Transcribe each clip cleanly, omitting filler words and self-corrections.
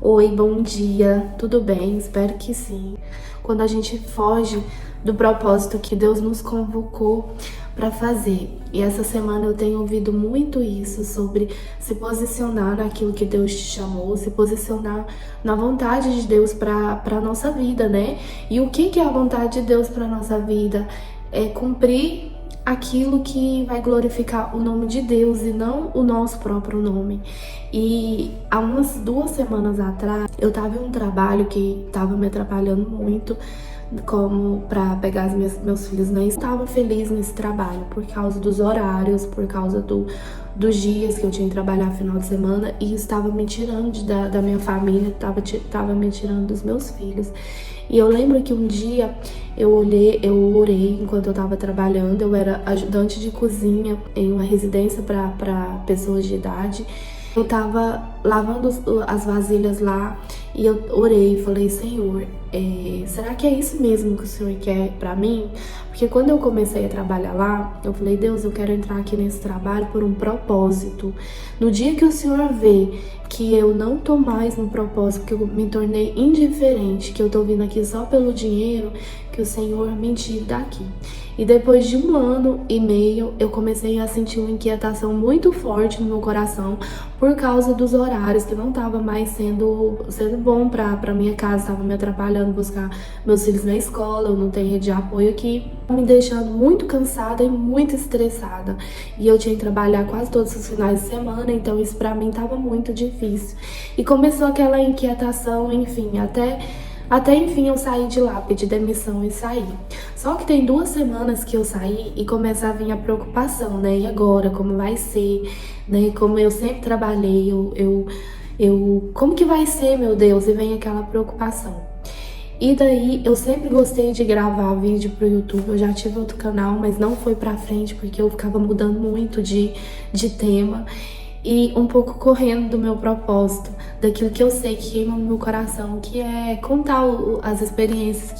Oi, bom dia, tudo bem? Espero que sim. Quando a gente foge do propósito que Deus nos convocou para fazer. E essa semana eu tenho ouvido muito isso sobre se posicionar naquilo que Deus te chamou, se posicionar na vontade de Deus para a nossa vida, né? E o que é a vontade de Deus para nossa vida? É cumprir aquilo que vai glorificar o nome de Deus e não o nosso próprio nome. E há umas 2 semanas atrás, eu tava em um trabalho que tava me atrapalhando muito, como para pegar meus filhos na escola. Eu tava feliz nesse trabalho por causa dos horários, por causa dos dias que eu tinha que trabalhar final de semana, e estava me tirando da minha família, tava me tirando dos meus filhos. E eu lembro que um dia eu orei enquanto eu tava trabalhando. Eu era ajudante de cozinha em uma residência para pessoas de idade. Eu tava lavando as vasilhas lá e eu orei e falei: Senhor, será que é isso mesmo que o Senhor quer pra mim? Porque quando eu comecei a trabalhar lá, eu falei: Deus, eu quero entrar aqui nesse trabalho por um propósito. No dia que o Senhor vê que eu não tô mais no propósito, que eu me tornei indiferente, que eu tô vindo aqui só pelo dinheiro, que o Senhor me tire daqui. E depois de 1 ano e meio, eu comecei a sentir uma inquietação muito forte no meu coração por causa dos horários, que não tava mais sendo bom pra minha casa, tava me atrapalhando buscar meus filhos na escola, eu não tenho rede de apoio aqui, me deixando muito cansada e muito estressada. E eu tinha que trabalhar quase todos os finais de semana, então isso pra mim tava muito difícil. E começou aquela inquietação, enfim, até enfim eu saí de lá, pedi demissão e saí. Só que tem 2 semanas que eu saí e começa a vir a preocupação, né? E agora, como vai ser, né? Como eu sempre trabalhei, como que vai ser, meu Deus? E vem aquela preocupação. E daí, eu sempre gostei de gravar vídeo pro YouTube. Eu já tive outro canal, mas não foi pra frente porque eu ficava mudando muito de tema. E um pouco correndo do meu propósito, daquilo que eu sei que queima no meu coração, que é contar as experiências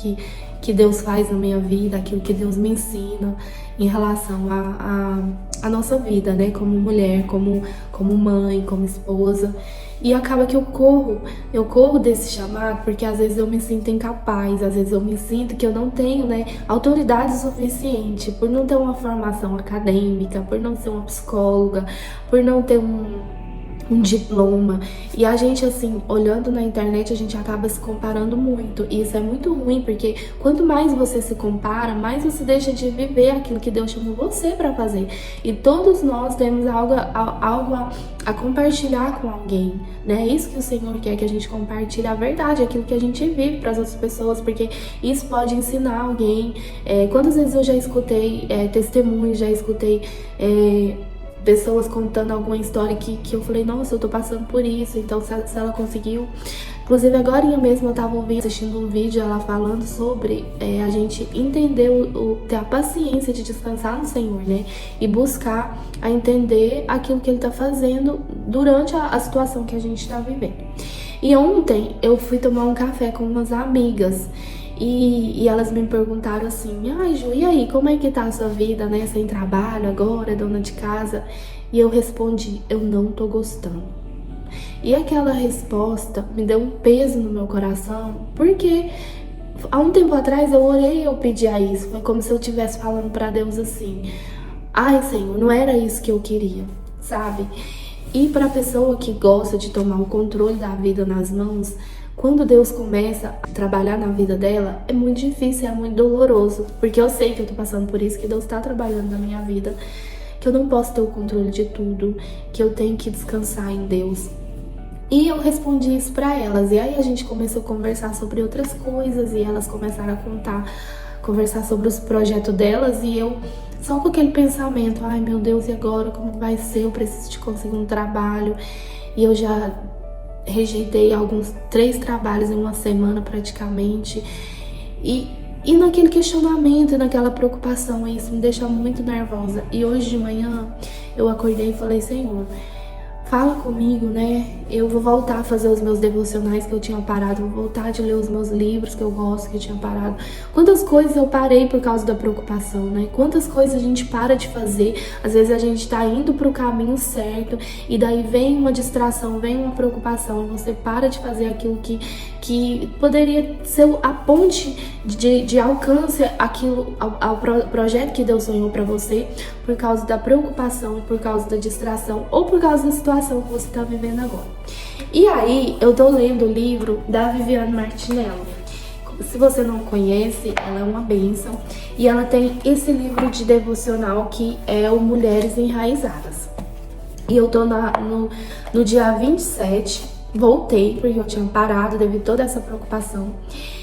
que Deus faz na minha vida, aquilo que Deus me ensina em relação à nossa vida, né? Como mulher, como mãe, como esposa. E acaba que eu corro desse chamado, porque às vezes eu me sinto incapaz, às vezes eu me sinto que eu não tenho, né, autoridade suficiente, por não ter uma formação acadêmica, por não ser uma psicóloga, por não ter um diploma. E a gente, assim, olhando na internet, a gente acaba se comparando muito. E isso é muito ruim, porque quanto mais você se compara, mais você deixa de viver aquilo que Deus chamou você para fazer. E todos nós temos algo a compartilhar com alguém, né? É isso que o Senhor quer, que a gente compartilhe a verdade, aquilo que a gente vive para as outras pessoas, porque isso pode ensinar alguém. Quantas vezes eu já escutei testemunhos, já escutei pessoas contando alguma história que eu falei: nossa, eu tô passando por isso, então se ela conseguiu. Inclusive agorinha mesmo eu tava assistindo um vídeo, ela falando sobre a gente entender, ter a paciência de descansar no Senhor, né? E buscar a entender aquilo que Ele tá fazendo durante a situação que a gente tá vivendo. E ontem eu fui tomar um café com umas amigas. E elas me perguntaram assim: ai, Ju, e aí, como é que tá a sua vida, né? Sem trabalho agora, dona de casa? E eu respondi: eu não tô gostando. E aquela resposta me deu um peso no meu coração, porque há um tempo atrás eu orei e eu pedia isso. Foi como se eu estivesse falando pra Deus assim: ai, Senhor, não era isso que eu queria, sabe? E pra pessoa que gosta de tomar o controle da vida nas mãos, quando Deus começa a trabalhar na vida dela, é muito difícil, é muito doloroso. Porque eu sei que eu tô passando por isso, que Deus tá trabalhando na minha vida, que eu não posso ter o controle de tudo, que eu tenho que descansar em Deus. E eu respondi isso pra elas. E aí a gente começou a conversar sobre outras coisas, e elas começaram a conversar sobre os projetos delas, e eu só com aquele pensamento: ai, meu Deus, e agora? Como vai ser? Eu preciso de conseguir um trabalho. E eu já rejeitei 3 trabalhos em 1 semana praticamente. E naquele questionamento, naquela preocupação, isso me deixa muito nervosa. E hoje de manhã eu acordei e falei: Senhor, fala comigo, né? Eu vou voltar a fazer os meus devocionais que eu tinha parado, vou voltar de ler os meus livros que eu gosto, que eu tinha parado. Quantas coisas eu parei por causa da preocupação, né? Quantas coisas a gente para de fazer, às vezes a gente tá indo pro caminho certo e daí vem uma distração, vem uma preocupação e você para de fazer aquilo que poderia ser a ponte de alcance aquilo, ao projeto que Deus sonhou para você, por causa da preocupação, por causa da distração ou por causa da situação que você está vivendo agora. E aí, eu tô lendo o livro da Viviane Martinello. Se você não conhece, ela é uma bênção e ela tem esse livro de devocional que é o Mulheres Enraizadas. E eu tô no dia 27, voltei, porque eu tinha parado devido a toda essa preocupação.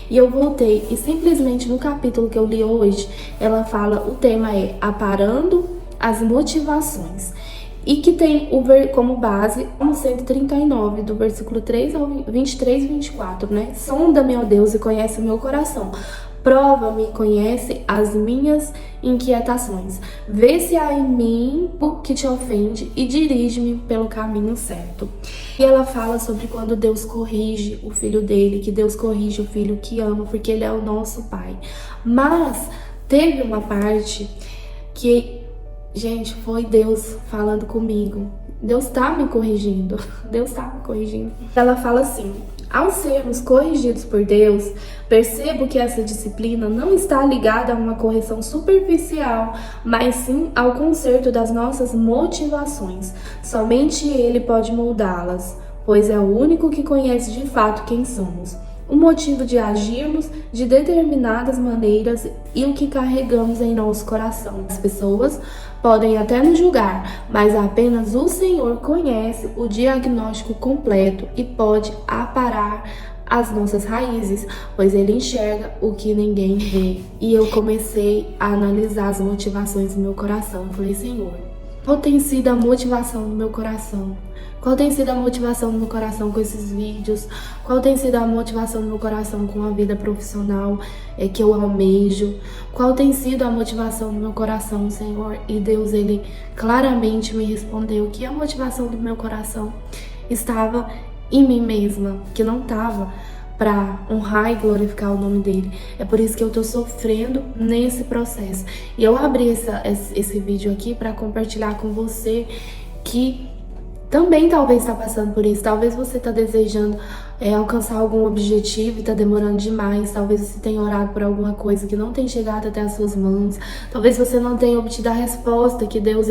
E eu voltei, e simplesmente no capítulo que eu li hoje, ela fala, o tema é Aparando as Motivações. E que tem como base o 139, do versículo 3 ao 23 e 24, né? Sonda-me, ó Deus, e conhece o meu coração. Prova-me e conhece as minhas inquietações. Vê se há em mim o que te ofende e dirige-me pelo caminho certo. E ela fala sobre quando Deus corrige o filho dele, que Deus corrige o filho que ama, porque ele é o nosso pai. Mas teve uma parte que, gente, foi Deus falando comigo. Deus tá me corrigindo. Deus tá me corrigindo. Ela fala assim: ao sermos corrigidos por Deus, percebo que essa disciplina não está ligada a uma correção superficial, mas sim ao conserto das nossas motivações. Somente Ele pode moldá-las, pois é o único que conhece de fato quem somos, o motivo de agirmos de determinadas maneiras e o que carregamos em nosso coração. As pessoas podem até nos julgar, mas apenas o Senhor conhece o diagnóstico completo e pode aparar as nossas raízes, pois Ele enxerga o que ninguém vê. E eu comecei a analisar as motivações do meu coração. Eu falei: Senhor, qual tem sido a motivação do meu coração? Qual tem sido a motivação do meu coração com esses vídeos? Qual tem sido a motivação do meu coração com a vida profissional que eu almejo? Qual tem sido a motivação do meu coração, Senhor? E Deus, Ele claramente me respondeu que a motivação do meu coração estava em mim mesma, que não estava para honrar e glorificar o nome dele. É por isso que eu tô sofrendo nesse processo. E eu abri esse vídeo aqui para compartilhar com você que também talvez está passando por isso. Talvez você está desejando alcançar algum objetivo e está demorando demais. Talvez você tenha orado por alguma coisa que não tem chegado até as suas mãos. Talvez você não tenha obtido a resposta que Deus,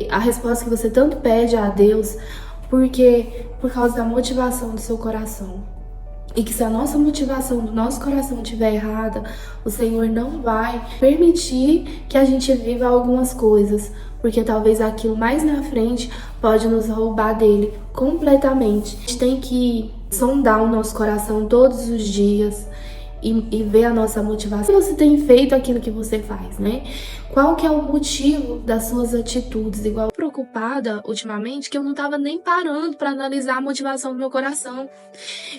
a resposta que você tanto pede a Deus, porque por causa da motivação do seu coração. E que se a nossa motivação do nosso coração estiver errada, o Senhor não vai permitir que a gente viva algumas coisas, porque talvez aquilo mais na frente pode nos roubar dele completamente. A gente tem que sondar o nosso coração todos os dias e ver a nossa motivação. Se você tem feito aquilo que você faz, né? Qual que é o motivo das suas atitudes? Igual eu preocupada ultimamente que eu não tava nem parando para analisar a motivação do meu coração.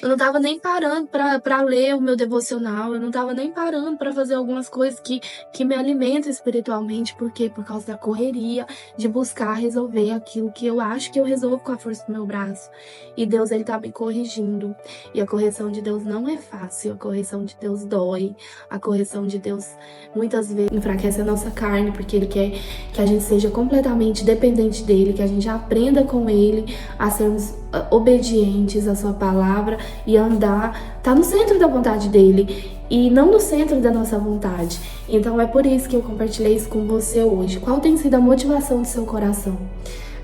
Eu não tava nem parando para ler o meu devocional. Eu não tava nem parando para fazer algumas coisas que me alimentam espiritualmente. Por quê? Por causa da correria de buscar resolver aquilo que eu acho que eu resolvo com a força do meu braço. E Deus, Ele tá me corrigindo. E a correção de Deus não é fácil. A correção de Deus dói. A correção de Deus muitas vezes enfraquece a nossa carne, porque Ele quer que a gente seja completamente dependente dEle, que a gente aprenda com Ele a sermos obedientes à Sua palavra e andar, tá no centro da vontade dEle e não no centro da nossa vontade. Então é por isso que eu compartilhei isso com você hoje. Qual tem sido a motivação do seu coração?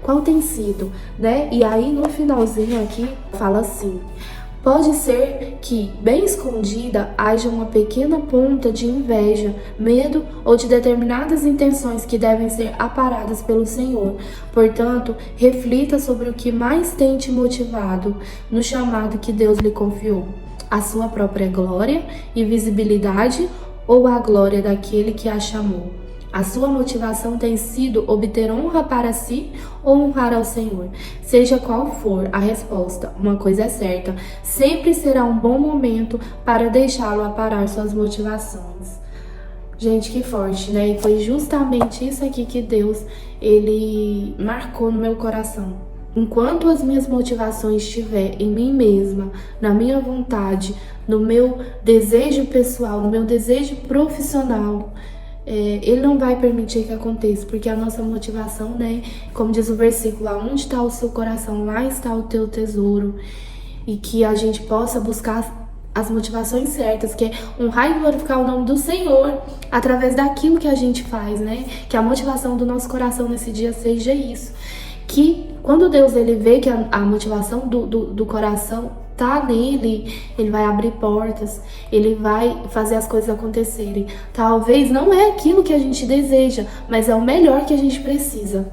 Qual tem sido, né? E aí no finalzinho aqui fala assim: pode ser que, bem escondida, haja uma pequena ponta de inveja, medo ou de determinadas intenções que devem ser aparadas pelo Senhor. Portanto, reflita sobre o que mais tem te motivado no chamado que Deus lhe confiou: a sua própria glória e visibilidade ou a glória daquele que a chamou? A sua motivação tem sido obter honra para si ou honrar ao Senhor? Seja qual for a resposta, uma coisa é certa: sempre será um bom momento para deixá-lo aparar suas motivações. Gente, que forte, né? E foi justamente isso aqui que Deus, Ele marcou no meu coração. enquanto as minhas motivações estiver em mim mesma, na minha vontade, no meu desejo pessoal, no meu desejo profissional, Ele não vai permitir que aconteça, porque a nossa motivação, né? Como diz o versículo, onde está o seu coração, lá está o teu tesouro. E que a gente possa buscar as motivações certas, que é honrar e glorificar o nome do Senhor através daquilo que a gente faz, né? Que a motivação do nosso coração nesse dia seja isso. Que quando Deus ele vê que a motivação do coração tá nele, ele vai abrir portas, ele vai fazer as coisas acontecerem. Talvez não é aquilo que a gente deseja, mas é o melhor que a gente precisa.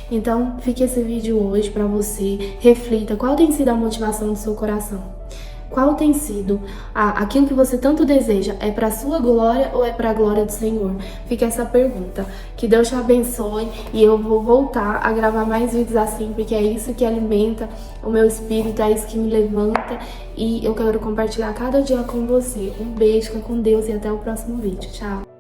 Então, fique esse vídeo hoje para você, reflita qual tem sido a motivação do seu coração. Qual tem sido aquilo que você tanto deseja? É para a sua glória ou é para a glória do Senhor? Fica essa pergunta. Que Deus te abençoe e eu vou voltar a gravar mais vídeos assim, porque é isso que alimenta o meu espírito, é isso que me levanta e eu quero compartilhar cada dia com você. Um beijo, fica com Deus e até o próximo vídeo. Tchau!